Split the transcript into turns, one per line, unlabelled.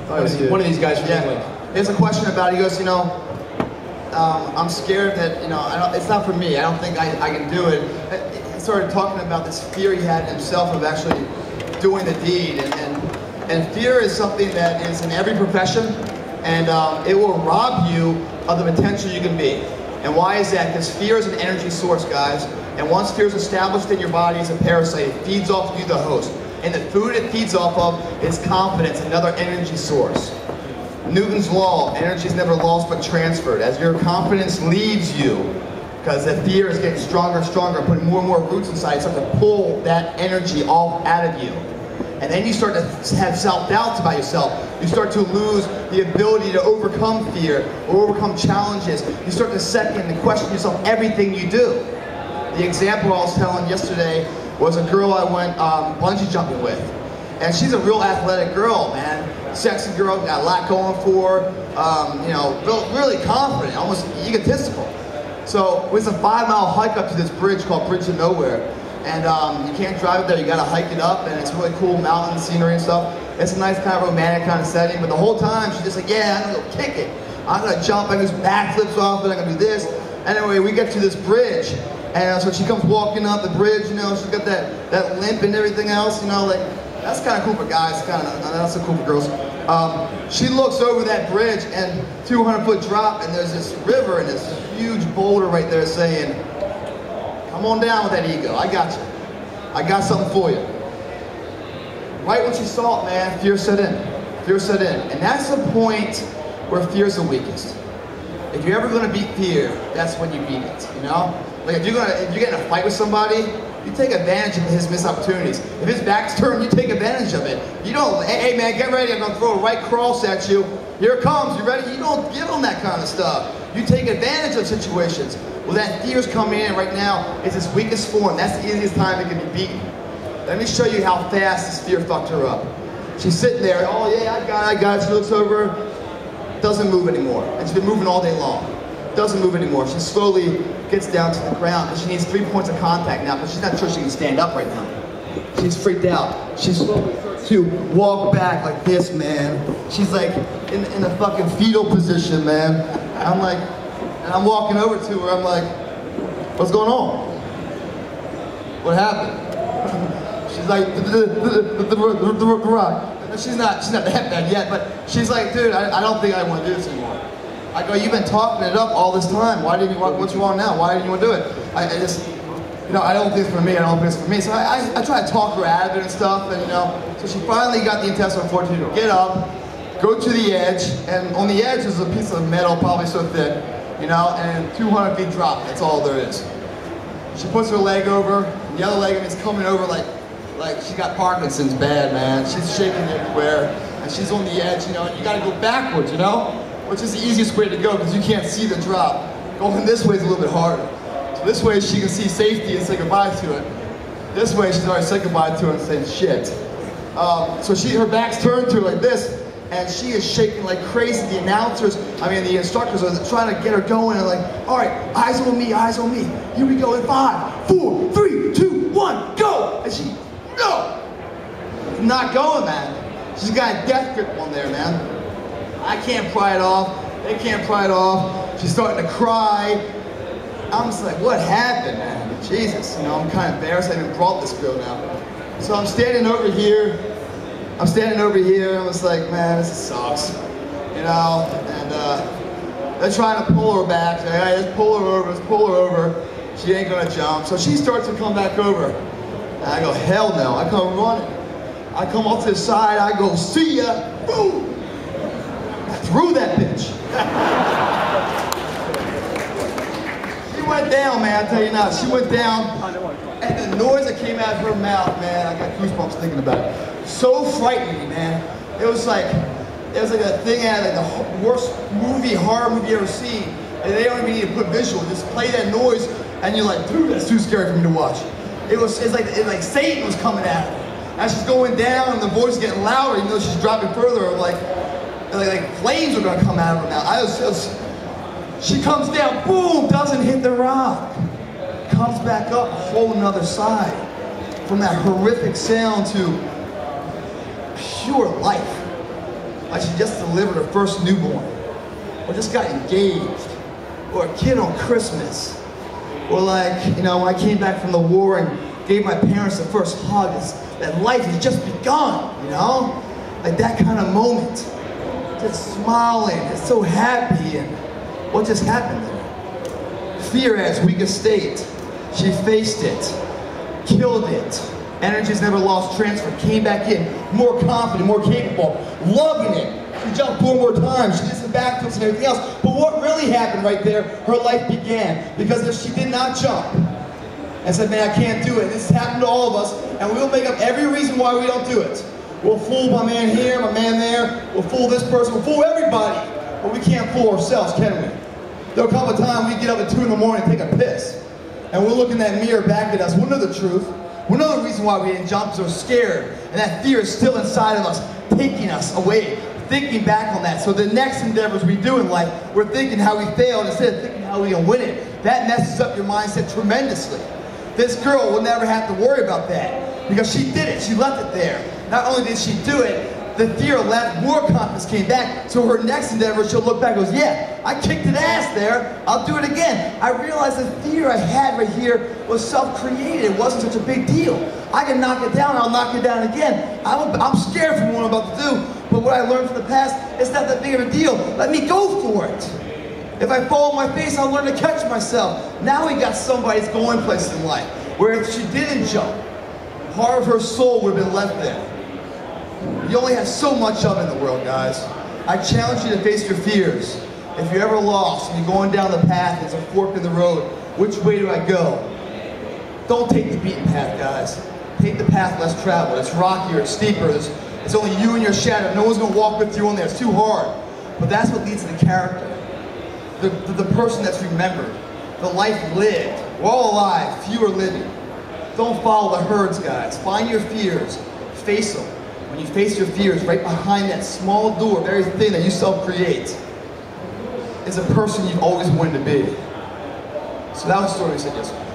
one of these guys from England.
Here's a question about it. He goes, you know, I'm scared that, you know, it's not for me. I don't think I can do it. He started talking about this fear he had in himself of actually doing the deed. And fear is something that is in every profession, and it will rob you of the potential you can be. And why is that? Because fear is an energy source, guys. And once fear is established in your body as a parasite, it feeds off you, the host. And the food it feeds off of is confidence, another energy source. Newton's law, energy is never lost but transferred. As your confidence leaves you, because the fear is getting stronger and stronger, putting more and more roots inside, you start to pull that energy off out of you. And then you start to have self-doubts about yourself. You start to lose the ability to overcome fear or overcome challenges. You start to second and question yourself everything you do. The example I was telling yesterday was a girl I went bungee jumping with. And she's a real athletic girl, man. Sexy girl, got a lot going for her, you know, really confident, almost egotistical. So it was a 5-mile hike up to this bridge called Bridge to Nowhere. And you can't drive it there, you gotta hike it up, and it's really cool mountain scenery and stuff. It's a nice kind of romantic kind of setting, but the whole time she's just like, yeah, I'm gonna go kick it. I'm gonna jump, I'm gonna do backflips off it, I'm gonna do this. Anyway, we get to this bridge, and so she comes walking up the bridge, you know, she's got that limp and everything else, you know, like, that's kind of cool for guys, not so cool for girls. She looks over that bridge, and 200-foot drop, and there's this river and this huge boulder right there saying, come on down with that ego, I got you. I got something for you. Right when she saw it, man, fear set in. Fear set in. And that's the point where fear's the weakest. If you're ever gonna beat fear, that's when you beat it, you know? Like if you get in a fight with somebody, you take advantage of his missed opportunities. If his back's turned, you take advantage of it. You don't, hey man, get ready, I'm gonna throw a right cross at you. Here it comes, you ready? You don't give them that kind of stuff. You take advantage of situations. Well, that fear's coming in right now. It's its weakest form. That's the easiest time it can be beaten. Let me show you how fast this fear fucked her up. She's sitting there, oh yeah, I got it. She looks over, doesn't move anymore. And she's been moving all day long. Doesn't move anymore. She slowly gets down to the ground, and she needs 3 points of contact now, but she's not sure she can stand up right now. She's freaked out. She's slowly starts to walk back like this, man. She's like in a fucking fetal position, man. I'm like, and I'm walking over to her, I'm like, what's going on? What happened? She's like, the rock. She's not that bad yet, but she's like, dude, I don't think I want to do this anymore. I go, you've been talking it up all this time. What's wrong now? Why didn't you want to do it? I just, you know, I don't think it's for me, I don't think it's for me. So I try to talk her out of it and stuff, and you know, so she finally got the intestinal fortitude to get up, go to the edge, and on the edge is a piece of metal, probably so thick, you know, and 200 feet drop, that's all there is. She puts her leg over, the other leg is coming over like she got Parkinson's bad, man. She's shaking everywhere, and she's on the edge, you know, and you gotta go backwards, you know? Which is the easiest way to go, because you can't see the drop. Going this way is a little bit harder. So this way she can see safety and say goodbye to it. This way she's already said goodbye to it and saying shit. So her back's turned to her like this, and she is shaking like crazy. The announcers, the instructors are trying to get her going, and like, all right, eyes on me, eyes on me. Here we go in 5, 4, 3, 2, 1, go! And she, no! Not going, man. She's got a death grip on there, man. I can't pry it off. They can't pry it off. She's starting to cry. I'm just like, what happened, man? Jesus, you know, I'm kind of embarrassed I even brought this girl now. So I'm standing over here. I'm just like, man, this sucks. You know, and they're trying to pull her back. Like, hey, let's pull her over. She ain't gonna jump. So she starts to come back over. And I go, hell no. I come running. I come off to the side. I go, see ya. Boom. Threw that bitch. She went down, man, I tell you now. She went down, and the noise that came out of her mouth, man, I got goosebumps thinking about it. So frightening, man. It was like a thing out of like the worst horror movie you ever seen. And they don't even need to put visual, just play that noise, and you're like, dude, that's too scary for me to watch. It's like Satan was coming at her. As she's going down, and the voice is getting louder, even though she's dropping further, like flames are gonna come out of her mouth. She comes down, boom, doesn't hit the rock. Comes back up a whole nother side. From that horrific sound to pure life. like she just delivered her first newborn, or just got engaged, or a kid on Christmas, or like, you know, when I came back from the war and gave my parents the first hug, that life has just begun, you know? Like that kind of moment. Just smiling, and so happy, and what just happened there? Fear at its weakest state. She faced it, killed it. Energy's never lost transfer, came back in, more confident, more capable, loving it. She jumped 4 more times, she did some backflips and everything else. But what really happened right there, her life began. Because if she did not jump and said, man, I can't do it, this has happened to all of us, and we'll make up every reason why we don't do it. We'll fool my man here, my man there, we'll fool this person, we'll fool everybody. But we can't fool ourselves, can we? There'll come a time we get up at 2 in the morning and take a piss. And we'll look in that mirror back at us, we'll know the truth. We'll know the reason why we didn't jump, because we're scared. And that fear is still inside of us, taking us away, thinking back on that. So the next endeavors we do in life, we're thinking how we failed instead of thinking how we can win it. That messes up your mindset tremendously. This girl will never have to worry about that, because she did it, she left it there. Not only did she do it, the fear left, more confidence came back, so her next endeavor, she'll look back and goes, yeah, I kicked an ass there, I'll do it again. I realized the fear I had right here was self-created, it wasn't such a big deal. I can knock it down, I'll knock it down again. I'm scared from what I'm about to do, but what I learned from the past, it's not that big of a deal. Let me go for it. If I fall on my face, I'll learn to catch myself. Now we got somebody that's going places in life, where if she didn't jump, part of her soul would have been left there. You only have so much of it in the world, guys. I challenge you to face your fears. If you're ever lost and you're going down the path, there's a fork in the road, which way do I go? Don't take the beaten path, guys. Take the path less traveled. It's rockier, it's steeper, it's only you and your shadow. No one's gonna walk with you on there, it's too hard. But that's what leads to the character. The person that's remembered. The life lived. We're all alive, few are living. Don't follow the herds, guys. Find your fears, face them. When you face your fears, right behind that small door, very thin that you self-create, is a person you've always wanted to be. So that was the story we said yesterday.